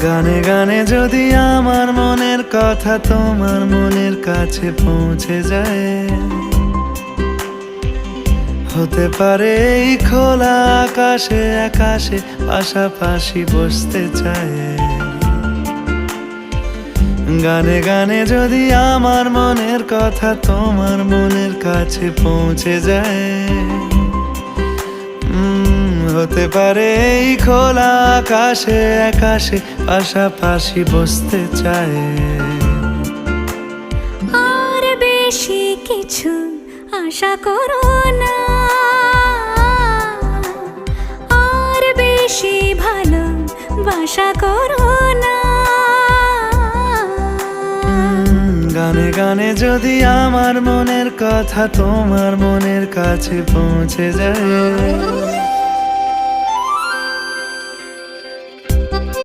গানে গানে যদি আমার মনের কথা তোমার মনের কাছে পৌঁছে যায়, হতে পারে এই খোলা আকাশে আকাশে পাশাপাশি বসতে চায়। গানে গানে যদি আমার মনের কথা তোমার মনের কাছে পৌঁছে যায়, হতে পারে এই খোলা আকাশে আকাশে পাশাপাশি বসতে চায়। আর বেশি কিছু আশা করো না, আর বেশি ভালোবাসা করো না। গানে গানে যদি আমার মনের কথা তোমার মনের কাছে পৌঁছে যায়,